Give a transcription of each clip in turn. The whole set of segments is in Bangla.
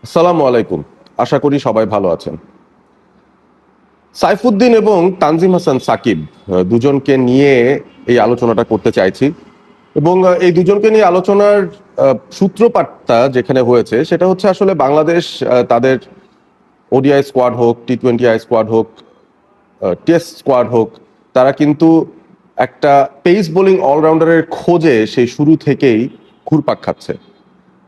আসসালামু আলাইকুম। আশা করি সবাই ভালো আছেন। সাইফুদ্দিন এবং তানজিম হাসান সাকিব দুজনকে নিয়ে এই আলোচনাটা করতে চাইছি। এবং এই দুজনকে নিয়ে আলোচনার সূত্রপাতটা যেখানে হয়েছে সেটা হচ্ছে আসলে বাংলাদেশ তাদের ওডিআই স্কোয়াড হোক, টি-20 স্কোয়াড হোক, টেস্ট স্কোয়াড হোক, তারা কিন্তু একটা পেস বোলিং অলরাউন্ডারের খোঁজে সেই শুরু থেকেই ঘুরপাক খাচ্ছে।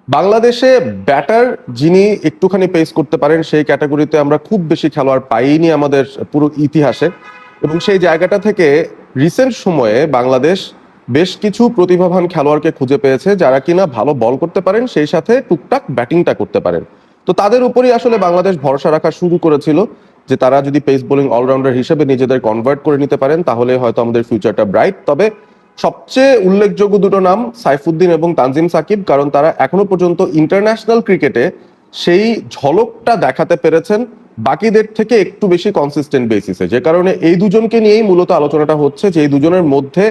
বাংলাদেশে ব্যাটার যিনি একটুখানি পেস করতে পারেন সেই ক্যাটাগরিতে আমরা খুব বেশি খেলোয়াড় পাইনি আমাদের পুরো ইতিহাসে। এবং সেই জায়গাটা থেকে রিসেন্ট সময়ে বাংলাদেশ বেশ কিছু প্রতিভাবান খেলোয়াড়কে খুঁজে পেয়েছে যারা কিনা ভালো বল করতে পারেন, সেই সাথে টুকটাক ব্যাটিংটা করতে পারেন। তো তাদের উপরই আসলে বাংলাদেশ ভরসা রাখা শুরু করেছিল যে তারা যদি পেস বোলিং অলরাউন্ডার হিসেবে নিজেদের কনভার্ট করে নিতে পারেন তাহলে হয়তো আমাদের ফিউচারটা ব্রাইট। তবে সবচেয়ে উল্লেখযোগ্য দুটো নাম সাইফুদ্দিন এবং তানজিম সাকিব, কারণ তারা এখনো পর্যন্ত ইন্টারন্যাশনাল ক্রিকেটে সেই ঝলকটা দেখাতে পেরেছেন বাকিদের থেকে একটু বেশি কনসিস্টেন্ট বেসিসে, যে কারণে এই দুজনকে নিয়েই মূলত আলোচনাটা হচ্ছে যে এই দুজনের মধ্যে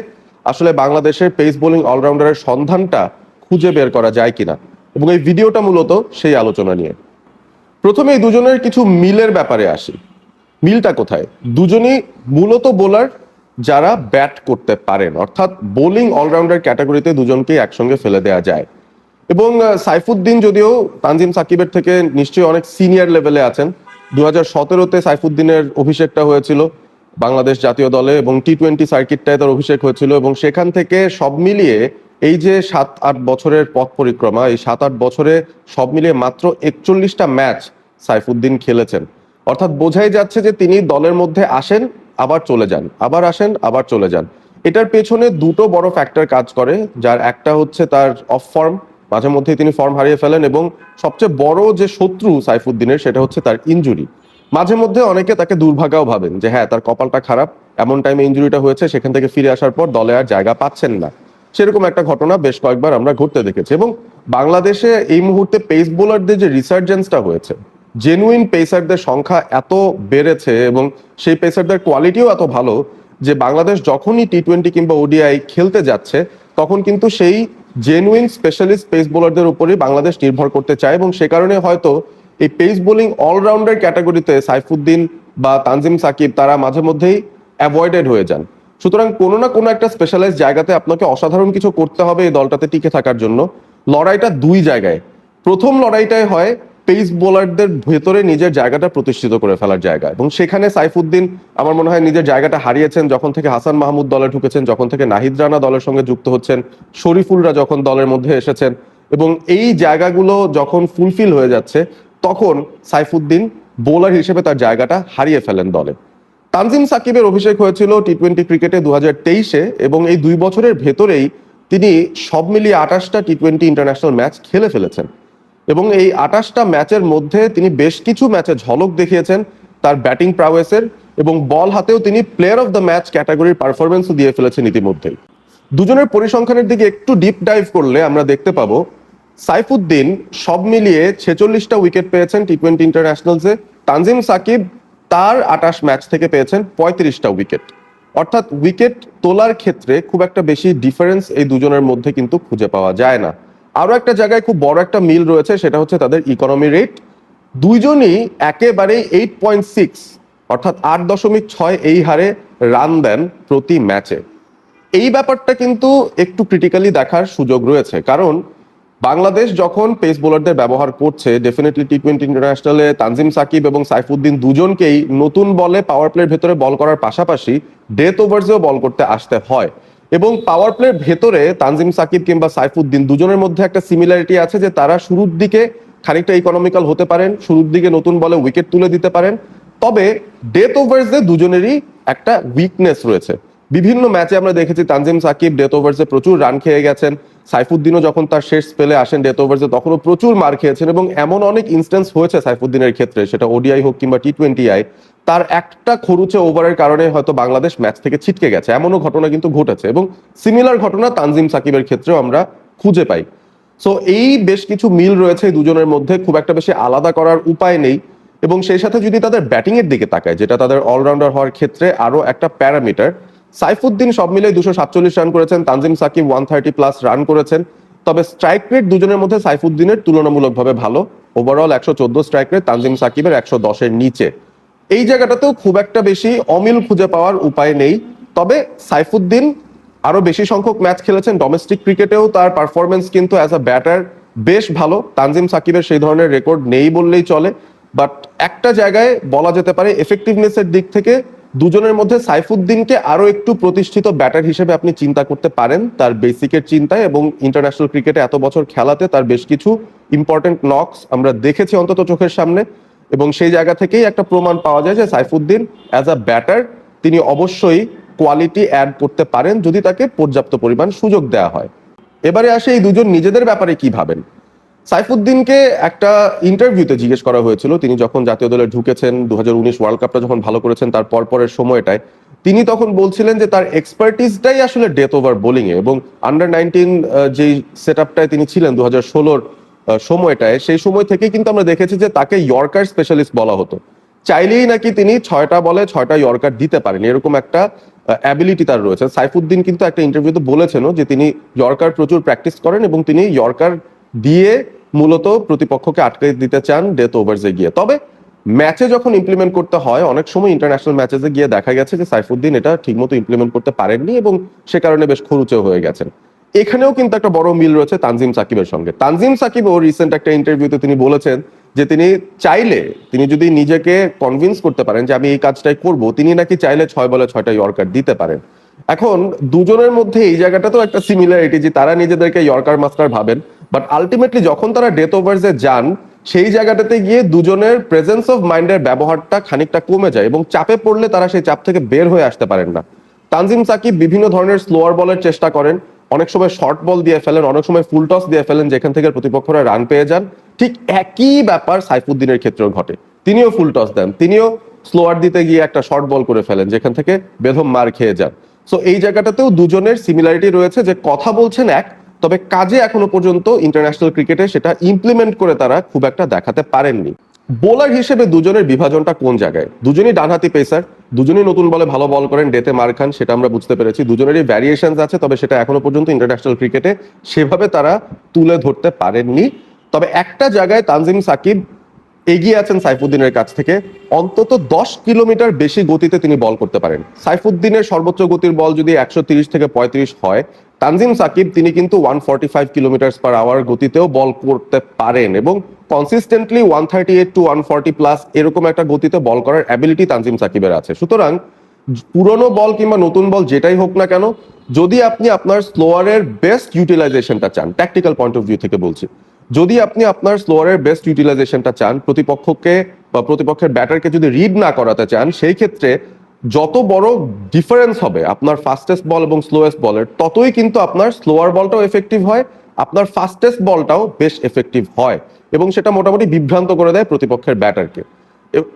আসলে বাংলাদেশের পেস বোলিং অলরাউন্ডারের সন্ধানটা খুঁজে বের করা যায় কিনা। এবং এই ভিডিওটা মূলত সেই আলোচনা নিয়ে। প্রথমে এই দুজনের কিছু মিলের ব্যাপারে আসি। মিলটা কোথায়? দুজনই মূলত বোলার যারা ব্যাট করতে পারেন, অর্থাৎ বোলিং অলরাউন্ডার ক্যাটাগরিতে দুজনকেই একসঙ্গে ফেলে দেওয়া যায়। এবং সাইফুদ্দিন যদিও তানজিম সাকিবের থেকে নিশ্চয়ই অনেক সিনিয়র লেভেলে আছেন। 2017-তে সাইফুদ্দিনের অভিষেকটা হয়েছিল বাংলাদেশ জাতীয় দলে এবং টি-20 সার্কিটটায় তার অভিষেক হয়েছিল, এবং সেখান থেকে সব মিলিয়ে এই যে 7-8 বছরের পথ পরিক্রমা, এই 7-8 বছরে সব মিলিয়ে মাত্র 41টা ম্যাচ সাইফুদ্দিন খেলেছেন। অর্থাৎ বোঝাই যাচ্ছে যে তিনি দলের মধ্যে আসেন আবার চলে যান, আবার আসেন আবার চলে যান। এটার পেছনে দুটো বড় ফ্যাক্টর কাজ করে, যার একটা হচ্ছে তার অফ ফর্ম, মাঝে মধ্যেই তিনি ফর্ম হারিয়ে ফেলেন, এবং সবচেয়ে বড় যে শত্রু সাইফুদ্দিনের সেটা হচ্ছে তার ইনজুরি। মাঝে মধ্যে অনেকে তাকে দুর্ভাগাও ভাবেন যে হ্যাঁ তার কপালটা খারাপ, এমন টাইমে ইনজুরিটা হয়েছে, সেখান থেকে ফিরে আসার পর দলে আর জায়গা পাচ্ছেন না। সেরকম একটা ঘটনা বেশ কয়েকবার আমরা ঘটতে দেখেছি। এবং বাংলাদেশে এই মুহূর্তে পেস বোলারদের যে রিসার্জেন্সটা হয়েছে, জেনুইন পেসারদের সংখ্যা এত বেড়েছে এবং সেই পেসারদের কোয়ালিটিও এত ভালো যে বাংলাদেশ যখনই টি-20 কিংবা ওডিআই খেলতে যাচ্ছে তখন কিন্তু সেই জেনুইন স্পেশালিস্ট পেস বোলারদের উপরই বাংলাদেশ নির্ভর করতে চায়। এবং সে কারণে হয়তো এই পেস বোলিং অলরাউন্ডার ক্যাটাগরিতে সাইফুদ্দিন বা তানজিম সাকিব তারা মাঝে মধ্যেই অ্যাভয়েডেড হয়ে যান। সুতরাং কোনো না কোনো একটা স্পেশালাইজ জায়গাতে আপনাকে অসাধারণ কিছু করতে হবে এই দলটাতে টিকে থাকার জন্য। লড়াইটা দুই জায়গায়। প্রথম লড়াইটাই হয় পেস বোলারদের ভেতরে নিজের জায়গাটা প্রতিষ্ঠিত করে ফেলার জায়গা, এবং সেখানে সাইফুদ্দিন আমার মনে হয় নিজের জায়গাটা হারিয়েছেন যখন থেকে হাসান মাহমুদ দলে ঢুকেছেন, যখন থেকে নাহিদ রানা দলের সঙ্গে যুক্ত হচ্ছেন, শরীফুলরা যখন দলের মধ্যে এসেছেন, এবং এই জায়গাগুলো যখন ফুলফিল হয়ে যাচ্ছে তখন সাইফুদ্দিন বোলার হিসেবে তার জায়গাটা হারিয়ে ফেলেন দলে। তানজিম সাকিবের অভিষেক হয়েছিল টি-20 ক্রিকেটে 2023-এ, এবং এই 2 বছরের ভেতরেই তিনি সব মিলিয়ে 28টা টি-20 ইন্টারন্যাশনাল ম্যাচ খেলে ফেলেছেন। এবং এই 28টা ম্যাচের মধ্যে তিনি বেশ কিছু ম্যাচে ঝলক দেখিয়েছেন তার ব্যাটিং প্রাওয়েসের, এবং বল হাতেও তিনি প্লেয়ার অফ দ্য ম্যাচ ক্যাটাগরির পারফরমেন্সও দিয়ে ফেলেছেন ইতিমধ্যেই। দুজনের পরিসংখ্যানের দিকে একটু ডিপ ডাইভ করলে আমরা দেখতে পাবো সাইফুদ্দিন সব মিলিয়ে 46টা উইকেট পেয়েছেন টি-20 ইন্টারন্যাশনালসে। তানজিম সাকিব তার 28 ম্যাচ থেকে পেয়েছেন 35টা উইকেট। অর্থাৎ উইকেট তোলার ক্ষেত্রে খুব একটা বেশি ডিফারেন্স এই দুজনের মধ্যে কিন্তু খুঁজে পাওয়া যায় না। আরো একটা জায়গায় খুব বড় একটা মিল রয়েছে, সেটা হচ্ছে তাদের ইকোনমি রেট। দুইজনই একেবারে 8.6 অর্থাৎ 8.6 এই হারে রান দেন প্রতি ম্যাচে। এই ব্যাপারটা কিন্তু একটু ক্রিটিক্যালি দেখার সুযোগ রয়েছে, কারণ বাংলাদেশ যখন পেস বোলারদের ব্যবহার করছে, ডেফিনেটলি টি-20 ইন্টারন্যাশনালে তানজিম সাকিব এবং সাইফুদ্দিন দুজনকেই নতুন বলে পাওয়ার প্লের ভেতরে বল করার পাশাপাশি ডেথ ওভার্সেও বল করতে আসতে হয়। এবং পাওয়ার প্লের ভেতরে তানজিম সাকিব কিংবা সাইফুদ্দিন দুজনের মধ্যে একটা সিমিলারিটি আছে যে তারা শুরুর দিকে খানিকটা ইকোনমিক্যাল হতে পারেন, শুরুর দিকে নতুন বলে উইকেট তুলে দিতে পারেন। তবে ডেথ ওভার্সে দুজনেরই একটা উইকনেস রয়েছে। বিভিন্ন ম্যাচে আমরা দেখেছি তানজিম সাকিব ডেথ ওভার্সে প্রচুর রান খেয়ে গেছেন, সাইফুদ্দিনও যখন তার শেষ স্পেলে আসেন ডেথ ওভার্সে তখনও প্রচুর মার খেয়েছেন, এবং এমন অনেক ইনস্ট্যান্স হয়েছে সাইফুদ্দিনের ক্ষেত্রে, সেটা ওডিআই হোক কিংবা টি-20 তার একটা খরুচে ওভারের কারণে হয়তো বাংলাদেশ ম্যাচ থেকে ছিটকে গেছে, এমনও ঘটনা কিন্তু ঘটেছে। এবং সিমিলার ঘটনা তানজিম সাকিবের ক্ষেত্রেও আমরা খুঁজে পাই। সো এই বেশ কিছু মিল রয়েছে এই দুজনের মধ্যে, খুব একটা বেশি আলাদা করার উপায় নেই। এবং সেই সাথে যদি তাদের ব্যাটিং এর দিকে তাকায়, যেটা তাদের অলরাউন্ডার হওয়ার ক্ষেত্রে আরো একটা প্যারামিটার, সাইফুদ্দিন সব মিলে 247 রান করেছেন, তানজিম সাকিব 130 প্লাস রান করেছেন। তবে স্ট্রাইক রেট দুজনের মধ্যে সাইফুদ্দিনের তুলনামূলকভাবে ভালো। ওভারঅল 114 স্ট্রাইক রেট, তানজিম সাকিবের 110-এর নিচে। এই জায়গাটাতেও খুব একটা বেশি অমিল খুঁজে পাওয়ার উপায় নেই। তবে সাইফুদ্দিন আরো বেশি সংখ্যক ম্যাচ খেলেছেন ডোমেস্টিক ক্রিকেটেও, তার পারফরমেন্স কিন্তু অ্যাজ আ ব্যাটার বেশ ভালো। তানজিম সাকিবের সেই ধরনের রেকর্ড নেই বললেই চলে। বাট একটা জায়গায় বলা যেতে পারে এফেক্টিভনেসের দিক থেকে দুজনের মধ্যে সাইফুদ্দিনকে আরো একটু প্রতিষ্ঠিত ব্যাটার হিসেবে আপনি চিন্তা করতে পারেন তার বেসিকের চিন্তায়, এবং ইন্টারন্যাশনাল ক্রিকেটে এত বছর খেলাতে তার বেশ কিছু ইম্পর্টেন্ট নকস আমরা দেখেছি অন্তত চোখের সামনে, এবং সেই জায়গা থেকেই একটা প্রমাণ পাওয়া যায় যে সাইফুদ্দিন অ্যাজ আ ব্যাটার তিনি অবশ্যই কোয়ালিটি অ্যাড করতে পারেন যদি তাকে পর্যাপ্ত পরিমাণ সুযোগ দেওয়া হয়। এবারে আসে এই দুজন নিজেদের ব্যাপারে কি ভাবেন। সাইফুদ্দিনকে একটা ইন্টারভিউতে জিজ্ঞেস করা হয়েছিল, তিনি যখন জাতীয় দলে ঢুকেছেন 2019 ওয়ার্ল্ড কাপটা যখন ভালো করেছেন তার পরের সময়টায়, তিনি তখন বলছিলেন যে তার এক্সপার্টিসটাই আসলে ডেথ ওভার বোলিং এ, এবং আন্ডার-19 যেই সেট আপটায় তিনি ছিলেন 2016-র সময়টায়, সেই সময় থেকেই কিন্তু আমরা দেখেছি যে তাকে ইয়র্কার স্পেশালিস্ট বলা হতো। চাইলেই নাকি তিনি 6টা বলে 6টা ইয়র্কার দিতে পারেন, এরকম একটা অ্যাবিলিটি তার রয়েছে। সাইফুদ্দিন কিন্তু একটা ইন্টারভিউতে বলেছেনও যে তিনি ইয়র্কার প্রচুর প্র্যাকটিস করেন এবং তিনি ইয়র্কার দিয়ে মূলত প্রতিপক্ষকে আটকে দিতে চান ডেথ ওভার্সে গিয়ে। তবে ম্যাচে যখন ইমপ্লিমেন্ট করতে হয়, অনেক সময় ইন্টারন্যাশনাল ম্যাচেসে গিয়ে দেখা গেছে যে সাইফুদ্দিন এটা ঠিকমতো ইমপ্লিমেন্ট করতে পারেননি এবং সে কারণে বেশ খরুচে হয়ে গেছেন। এখানেও কিন্তু একটা বড় মিল রয়েছে তানজিম সাকিবের সঙ্গে। তানজিম সাকিবও রিসেন্ট একটা ইন্টারভিউতে তিনি বলেছেন যে তিনি চাইলে, তিনি যদি নিজেকে কনভিন্স করতে পারেন যে আমি এই কাজটাই করব, তিনি নাকি চাইলে 6 বলে 6টা ইয়র্কার দিতে পারেন। এখন দুজনের মধ্যে এই জায়গাটাতেও একটা সিমিলারিটি যে তারা নিজেদেরকে ইয়র্কার মাস্টার ভাবেন, বাট আলটিমেটলি যখন তারা ডেথ ওভার্সে যান সেই জায়গাটাতে গিয়ে দুজনের প্রেজেন্স অফ মাইন্ডের ব্যবহারটা খানিকটা কমে যায় এবং চাপে পড়লে তারা সেই চাপ থেকে বের হয়ে আসতে পারেন না। তানজিম সাকিব বিভিন্ন ধরনের স্লোয়ার বলের চেষ্টা করেন, অনেক সময় শর্ট বল দিয়ে ফেলেন, অনেক সময় ফুল টস দিয়ে ফেলেন যেখান থেকে প্রতিপক্ষরা রান পেয়ে যান। ঠিক একই ব্যাপার সাইফুদ্দিনের ক্ষেত্রেও ঘটে, তিনিও ফুল টস দেন, তিনিও স্লোয়ার দিতে গিয়ে একটা শর্ট বল করে ফেলেন যেখান থেকে বেদম মার খেয়ে যান। সো এই জায়গাটাতেও দুজনের সিমিলারিটি রয়েছে যে কথা বলছেন এক, তবে কাজে এখনো পর্যন্ত ইন্টারন্যাশনাল ক্রিকেটে সেটা ইমপ্লিমেন্ট করে তারা খুব একটা দেখাতে পারেননি। বোলার হিসেবে দুজনের বিভাজনটা কোন জায়গায়? দুজনই ডানহাতি পেসার, দুজনই নতুন বলে ভালো বল করেন, ডেতে মার খান, সেটা আমরা বুঝতে পেরেছি। দুজনেরই ভ্যারিয়েশনস আছে, তবে সেটা এখনো পর্যন্ত ইন্টারন্যাশনাল ক্রিকেটে সেভাবে তারা তুলে ধরতে পারেননি। তবে একটা জায়গায় তানজিম সাকিব এগিয়ে আছেন সাইফুদ্দিনের কাছ থেকে, অন্তত 10 কিলোমিটার বেশি গতিতে তিনি বল করতে পারেন। সাইফুদ্দিনের সর্বোচ্চ গতির বল যদি 130 থেকে 35 হয়, তানজিম সাকিব তিনি কিন্তু 145 কিলোমিটার পার আওয়ার গতিতেও বল করতে পারেন, এবং কনসিস্টেন্টলি 138 টু 140 প্লাস এরকম একটা গতিতে বল করার অ্যাবিলিটি তানজিম সাকিবের আছে। সুতরাং পুরনো বল কিংবা নতুন বল যেটাই হোক না কেন, যদি আপনি আপনার স্লোয়ারের বেস্ট ইউটিলাইজেশনটা চান, ট্যাকটিক্যাল পয়েন্ট অফ ভিউ থেকে বলছি, যদি আপনি আপনার স্লোয়ারের বেস্ট ইউটিলাইজেশনটা চান, প্রতিপক্ষকে বা প্রতিপক্ষের ব্যাটারকে যদি রিড না করাতে চান, সেই ক্ষেত্রে যত বড় ডিফারেন্স হবে আপনার ফাস্টেস্ট বল এবং স্লোয়েস্ট বলের, ততই কিন্তু আপনার স্লোয়ার বলটাও এফেক্টিভ হয়, আপনার ফাস্টেস্ট বলটাও বেশ এফেক্টিভ হয়, এবং সেটা মোটামুটি বিভ্রান্ত করে দেয় প্রতিপক্ষের ব্যাটারকে।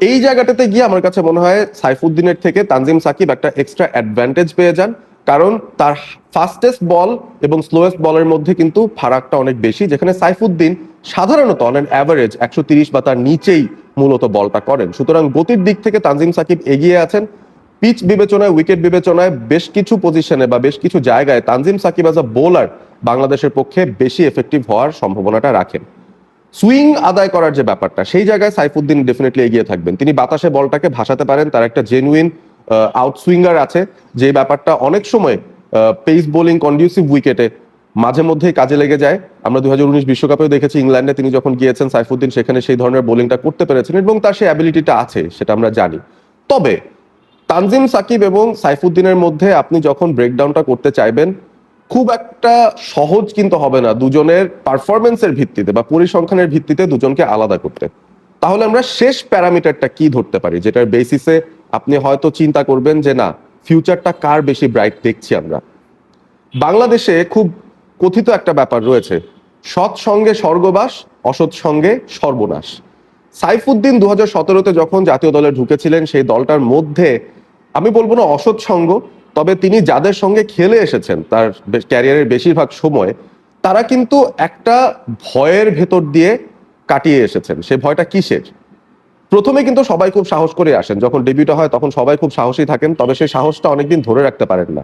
এই জায়গাটাতে গিয়ে আমার কাছে মনে হয় সাইফুদ্দিনের থেকে তানজিম সাকিব একটা এক্সট্রা অ্যাডভান্টেজ পেয়ে যান, কারণ তার ফাস্টেস্ট বল এবং স্লোয়েস্ট বলের মধ্যে কিন্তু ফারাকটা অনেক বেশি, যেখানে সাইফুদ্দিন সাধারণত অন অ্যান অ্যাভারেজ 130 বা তার নিচেই মূলত বলটা করেন। সুতরাং গতির দিক থেকে তানজিম সাকিব এগিয়ে আছেন। পিচ বিবেচনায়, উইকেট বিবেচনায় বেশ কিছু পজিশনে বা বেশ কিছু জায়গায় Tanzim Sakib as a bowler বাংলাদেশের পক্ষে বেশি এফেক্টিভ হওয়ার সম্ভাবনাটা রাখেন। সুইং আদায় করার যে ব্যাপারটা, সেই জায়গায় সাইফুদ্দিন ডেফিনেটলি এগিয়ে থাকবেন। তিনি বাতাসে বলটাকে ভাসাতে পারেন, তার একটা জেনুইন আউট সুইঙ্গার আছে, যে ব্যাপারটা অনেক সময় পেস বোলিং কন্ডিউসিভ উইকেটে মাঝে মধ্যেই কাজে লেগে যায়। আমরা 2019 বিশ্বকাপেও দেখেছি ইংল্যান্ডে তিনি যখন গিয়েছেন, সাইফুদ্দিন সেখানে সেই ধরনের বোলিংটা করতে পেরেছেন এবং তার সেই অ্যাবিলিটিটা আছে, সেটা আমরা জানি। তবে তানজিম সাকিব এবং সাইফুদ্দিনের মধ্যে আপনি যখন ব্রেকডাউনটা করতে চাইবেন, খুব একটা সহজ কিন্তু হবে না দুজনের পারফরমেন্সের ভিত্তিতে বা পরিসংখ্যানের ভিত্তিতে দুজনকে আলাদা করতে। তাহলে আমরা শেষ প্যারামিটারটা কি ধরতে পারি, যেটার বেসিসে আপনি হয়তো চিন্তা করবেন যে না, ফিউচারটা কার বেশি ব্রাইট দেখছি আমরা। বাংলাদেশে খুব কথিত একটা ব্যাপার রয়েছে, সৎ সঙ্গে স্বর্গবাস, অসৎ সঙ্গে সর্বনাশ। সাইফুদ্দিন 2017-তে যখন জাতীয় দলে ঢুকেছিলেন, সেই দলটার মধ্যে আমি বলবো না অসৎ সঙ্গ, তবে তিনি যাদের সঙ্গে খেলে এসেছেন তার ক্যারিয়ারের বেশিরভাগ সময়, তারা কিন্তু একটা ভয়ের ভেতর দিয়ে কাটিয়ে এসেছেন। সে ভয়টা কিসের? প্রথমে কিন্তু সবাই খুব সাহস করে আসেন, যখন ডেবিউটা হয় তখন সবাই খুব সাহসী থাকেন, তবে সেই সাহসটা অনেকদিন ধরে রাখতে পারেন না।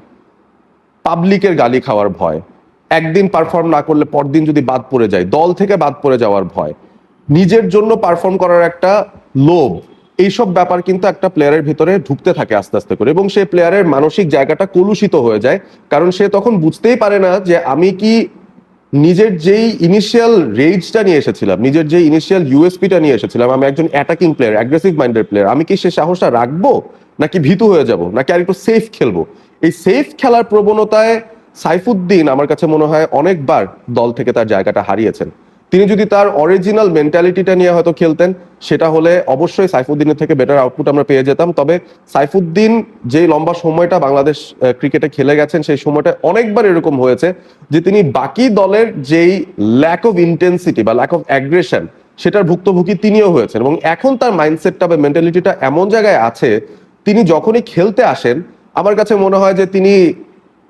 পাবলিকের গালি খাওয়ার ভয়, একদিন পারফর্ম না করলে পরদিন যদি বাদ পড়ে যায়, দল থেকে বাদ পড়ে যাওয়ার ভয়, নিজের জন্য পারফর্ম করার একটা লোভ, এইসব ব্যাপার কিন্তু একটা প্লেয়ারের ভিতরে ঢুকতে থাকে আস্তে আস্তে করে, এবং সেই প্লেয়ারের মানসিক জায়গাটা কলুষিত হয়ে যায়। কারণ সে তখন বুঝতেই পারে না যে আমি কি নিজের যেই ইনিশিয়াল রেজটা নিয়ে এসেছিলাম, নিজের যেই ইনিশিয়াল ইউএসপিটা নিয়ে এসেছিলাম, আমি একজন attacking player, aggressive minded player, আমি কি সে সাহসটা রাখবো, নাকি ভীতু হয়ে যাব, নাকি আর একটু সেফ খেলবো। এই সেফ খেলার প্রবণতায় সাইফুদ্দিন আমার কাছে মনে হয় অনেকবার দল থেকে তার জায়গাটা হারিয়েছেন। তিনি যদি তার অরিজিনাল মেন্টালিটিটা নিয়ে হয়তো খেলতেন, সেটা হলে অবশ্যই সাইফুদ্দিনের থেকে বেটার আউটপুট আমরা পেয়ে যেতাম। তবে সাইফুদ্দিন যে লম্বা সময়টা বাংলাদেশ ক্রিকেটে খেলে গেছেন, সেই সময়টা অনেকবার এরকম হয়েছে যে তিনি বাকি দলের যেই ল্যাক অফ ইন্টেন্সিটি বা ল্যাক অফ অ্যাগ্রেশন, সেটার ভুক্তভোগী তিনিও হয়েছেন। এবং এখন তার মাইন্ডসেটটা বা মেন্টালিটিটা এমন জায়গায় আছে, তিনি যখনই খেলতে আসেন আমার কাছে মনে হয় যে তিনি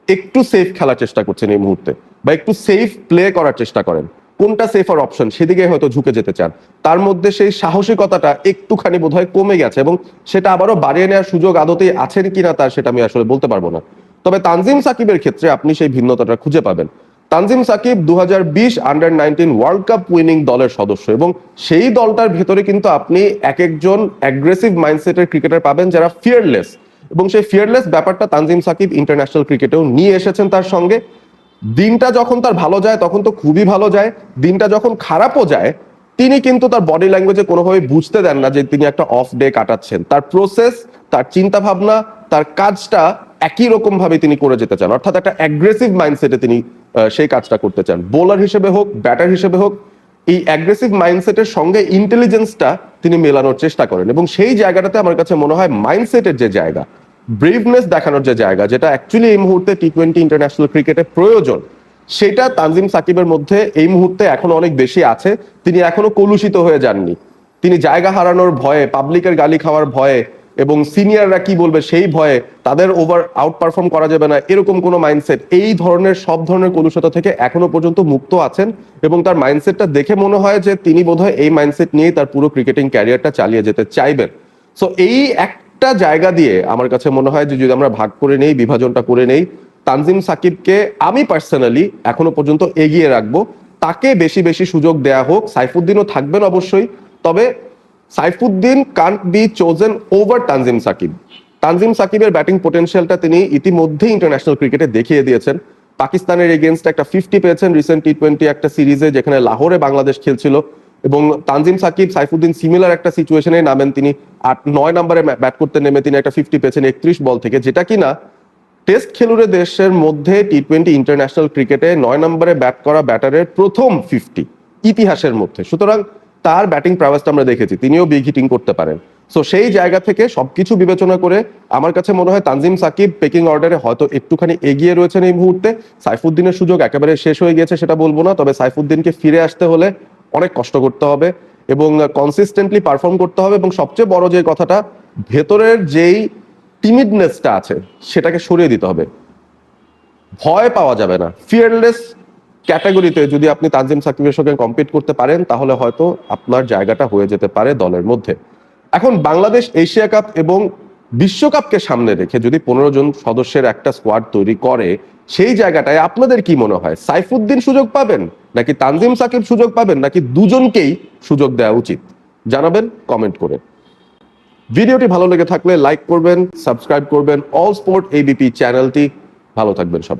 একটু সেফ খেলার চেষ্টা করছেন এই মুহূর্তে, বা একটু সেফ প্লে করার চেষ্টা করেন। কোনটা সেফার অপশন সেদিকে হয়তো ঝুঁকে যেতে চান। তার মধ্যে সেই সাহসিকতাটা একটুখানি বোধহয় কমে গেছে, এবং সেটা আবারও বাড়িয়ে নেওয়ার সুযোগ আদতেই আছেন কিনা তার, সেটা আমি আসলে বলতে পারবো না। তবে তানজিম সাকিবের ক্ষেত্রে আপনি সেই ভিন্নতাটা খুঁজে পাবেন। Tanzim Sakib 2020 under nineteen world cup winning দলের সদস্য, এবং সেই দলটার ভেতরে কিন্তু আপনি এক একজন অ্যাগ্রেসিভ মাইন্ডসেটের ক্রিকেটার পাবেন যারা ফিয়ারলেস, এবং সেই ফিয়ারলেস ব্যাপারটা তানজিম সাকিব ইন্টারন্যাশনাল ক্রিকেটেও নিয়ে এসেছেন তার সঙ্গে। দিনটা যখন তার ভালো যায় তখন তো খুবই ভালো যায়, দিনটা যখন খারাপও যায় তিনি কিন্তু তার বডি ল্যাঙ্গুয়েজে কোনোভাবে বুঝতে দেন না যে তিনি একটা অফ ডে কাটাচ্ছেন। তার প্রসেস, তার চিন্তা ভাবনা, তার কাজটা একই রকম ভাবে তিনি করে যেতে চান, অর্থাৎ একটা অ্যাগ্রেসিভ মাইন্ডসেটে তিনি সেই কাজটা করতে চান। বোলার হিসেবে হোক, ব্যাটার হিসেবে হোক, এই অ্যাগ্রেসিভ মাইন্ডসেটের সঙ্গে ইন্টেলিজেন্সটা তিনি মেলানোর চেষ্টা করেন, এবং সেই জায়গাটাতে আমার কাছে মনে হয় মাইন্ডসেটের যে জায়গা, ব্রেভনেস দেখানোর যে জায়গা, যেটা অ্যাকচুয়ালি এই মুহূর্তে টি-20 ইন্টারন্যাশনাল ক্রিকেটে প্রয়োজন, সেটা তানজিম সাকিবের মধ্যে এই মুহূর্তে এখনো অনেক বেশি আছে। তিনি এখনো কলুষিত হয়ে যাননি। তিনি জায়গা হারানোর ভয়ে, পাবলিকের গালি খাওয়ার ভয়ে, এবং সিনিয়ররা কি বলবে সেই ভয়ে, তাদের ওভার আউট পারফর্ম করা যাবে না এরকম কোনো মাইন্ডসেট, এই ধরনের সব ধরনের কলুষতা থেকে এখনো পর্যন্ত মুক্ত আছেন। এবং তার মাইন্ডসেটটা দেখে মনে হয় যে তিনি বোধহয় এই মাইন্ডসেট নিয়েই তার পুরো ক্রিকেটিং ক্যারিয়ারটা চালিয়ে যেতে চাইবেন। সো এই একটা জায়গা দিয়ে আমার কাছে মনে হয় যে যদি আমরা ভাগ করে নেই, বিভাজনটা করে নেই, তানজিম সাকিবকে আমি পার্সোনালি এখনো পর্যন্ত এগিয়ে রাখবো। তাকে বেশি বেশি সুযোগ দেয়া হোক, সাইফুদ্দিনও থাকবেন অবশ্যই, তবে Saifuddin can't be chosen over Tanzim Sakib. Tanzim সাকিবের ব্যাটিং পোটেনশিয়ালটা তিনি ইতিমধ্যেই ইন্টারন্যাশনাল ক্রিকেটে দেখিয়ে দিয়েছেন। পাকিস্তানের এগেনস্ট একটা 50 পেয়েছেন রিসেন্ট টি-20 একটা সিরিজে, যেখানে লাহোরে বাংলাদেশ খেলছিল, এবং তানজিম সাকিব সাইফুদ্দিন সিমিলার একটা সিচুয়েশনে নামেন। তিনি 8-9 নম্বরে ব্যাট করতে নেমে তিনি একটা 50 পেয়েছেন 31 বল থেকে, যেটা কিনা টেস্ট খেলুড়ে দেশের মধ্যে টি-20 ইন্টারন্যাশনাল ক্রিকেটে 9 নম্বরে ব্যাট করা ব্যাটারের প্রথম 50 ইতিহাসের মধ্যে। সুতরাং তার ব্যাটিং প্রাওয়াসটা আমরা দেখেছি, তিনিও বিগ হিটিং করতে পারেন। সো সেই জায়গা থেকে সবকিছু বিবেচনা করে আমার কাছে মনে হয় তানজিম সাকিব পেকিং অর্ডারে হয়তো একটুখানি এগিয়ে রয়েছেন এই মুহূর্তে। সাইফুদ্দিনের সুযোগ একেবারে শেষ হয়ে গিয়েছে সেটা বলবো না, তবে সাইফুদ্দিনকে ফিরে আসতে হলে অনেক কষ্ট করতে হবে এবং কনসিস্টেন্টলি পারফর্ম করতে হবে, এবং সবচেয়ে বড় যে কথাটা, ভেতরের যেই টিমিডনেসটা আছে সেটাকে সরিয়ে দিতে হবে। ভয় পাওয়া যাবে না। ফিয়ারলেস ক্যাটাগরিতে যদি আপনি তানজিম সাকিবের সঙ্গে কম্পিট করতে পারেন তাহলে হয়তো আপনার জায়গাটা হয়ে যেতে পারে দলের মধ্যে। এখন বাংলাদেশ এশিয়া কাপ এবং বিশ্বকাপকে সামনে রেখে যদি 15 জন সদস্যের একটা স্কোয়াড তৈরি করে, সেই জায়গাটায় আপনাদের কি মনে হয়, সাইফুদ্দিন সুযোগ পাবেন, নাকি তানজিম সাকিব সুযোগ পাবেন, নাকি দুজনকেই সুযোগ দেওয়া উচিত? জানাবেন কমেন্ট করে। ভিডিওটি ভালো লেগে থাকলে লাইক করবেন, সাবস্ক্রাইব করবেন অল স্পোর্ট এবিপি চ্যানেলটি। ভালো থাকবেন সবাই।